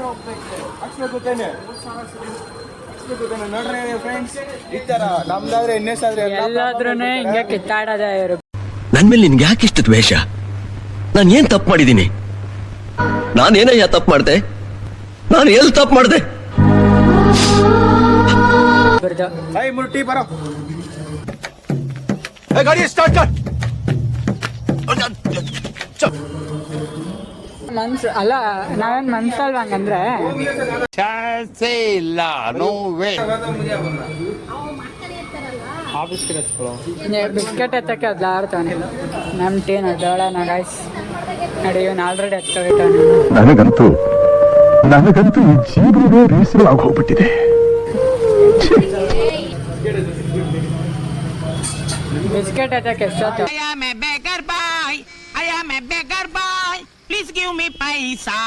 ನೋಡ್ರಿ ಫ್ರೆಂಡ್ಸ್, ಈ ತರ ನಮ್ದಾದ್ರೆ ಎನ್ಎಸ್ ಎಲ್ಲಾದ್ರೂ ಹಿಂಗೆ ಕಿತ್ತಾಡೋದೇ ಇರು. ನನ್ ಮೇಲೆ ನಿನ್ಗೆ ಯಾಕೆ ಇಷ್ಟು ದ್ವೇಷ? ನಾನು ಏನ್ ತಪ್ಪು ಮಾಡಿದ್ದೀನಿ? ನಾನೇನಯ್ಯ ತಪ್ಪು ಮಾಡ್ದೆ? ನಾನು ಎಲ್ಲಿ ತಪ್ಪು ಮಾಡ್ದೆ? ಮುಟ್ಟಿ ಬರೋ ಗಾಡಿ ಸ್ಟಾರ್ಟ್ ಮನ್ಸು ಅಲ್ಲ, ನಾವೇನ್ ಮನ್ಸಲ್ವ ಹಂಗಂದ್ರೆ ಇಲ್ಲ. No way. ಬಿಸ್ಕೆಟ್ ಎತ್ತಕ್ಕೆ ಅದ್ಲ ಆಡ್ತಾನೆ ನಮ್ಮ ಟೀನ್ ದೋಳನ ಗಾಯ್ಸ್. ನೋಡಿ ಇವನು ಆಲ್ರೆಡಿ ಎತ್ಕೊಬಿಟ್ಟಾನೆ. ನನಗಂತೂ ಈ ಜೀವನವೇ ಬೇಸರವಾಗಿ ಹೋಗ್ಬಿಟ್ಟಿದೆ. ಬಿಸ್ಕೆಟ್ ಎತ್ತಕ್ಕೆ ಎಷ್ಟೊತ್ತು? Please give me paisa.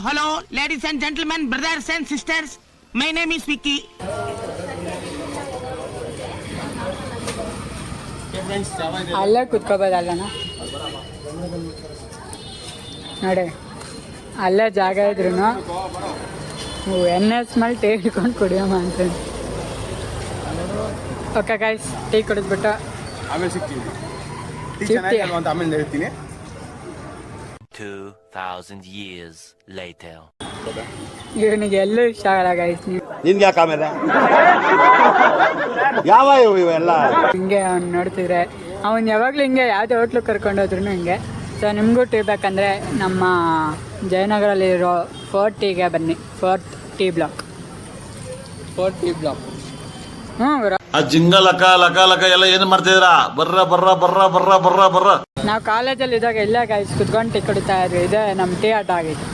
Hello, ladies and gentlemen, brothers and sisters. My name is Vicky. ಅಲ್ಲೇ ಕುತ್ಕೋಬೋದಲ್ಲನ ನೋಡಿ, ಅಲ್ಲೇ ಜಾಗ ಇದ್ರು NS ಮೇಲೆ ಟೀ ಹಿಡ್ಕೊಂಡು ಕುಡಿಯೋಮ ಅಂತ. ಓಕೆ ಗೈಸ್, ಟೀ ಕುಡಿದ್ಬಿಟ್ಟು ಆಮೇಲೆ ಸಿಗ್ತೀವಿ. ಆಮೇಲೆ ಹೇಳ್ತೀನಿ. 2000 years later. ಇವನಿಗೆ ಎಲ್ಲೂ ಇಷ್ಟ ಆಗಲ್ಲ ಗೈಸ್. ನಿನ್ಗೆ ಯಾಕೆ ಆಮೇಲೆ ಯಾವ ಇವೆಲ್ಲ ಹಿಂಗೆ ಅವ್ನು ನೋಡ್ತಿದ್ರೆ ಅವ್ನು ಯಾವಾಗಲೂ ಹಿಂಗೆ ಯಾವುದೇ ಹೋಟ್ಲು ಕರ್ಕೊಂಡೋದ್ರು ಹಿಂಗೆ. ಸೊ ನಿಮಗೂ ಟೀ ಬೇಕಂದರೆ ನಮ್ಮ ಜಯನಗರಲ್ಲಿರೋ 4th ಟೀಗೆ ಬನ್ನಿ. 4th tea block. ಹ್ಞೂ ಬರೋ. ಆ ಜಿಂಗ ಲಕ ಲಕ ಲಕ ಎಲ್ಲ ಏನು ಮಾಡ್ತಿದ್ದೀರಾ? ಬರ್ರ. ನಾವು ಕಾಲೇಜಲ್ಲಿ ಇದ್ದಾಗ ಇಲ್ಲೇ ಗೈಸ್ ಕುತ್ಕೊಂಡು ಟೀ ಕುಡಿತಾ ಇದ್ವಿ. ಇದೇ ನಮ್ಮ ಟೀ ಆಟ ಆಗಿತ್ತು.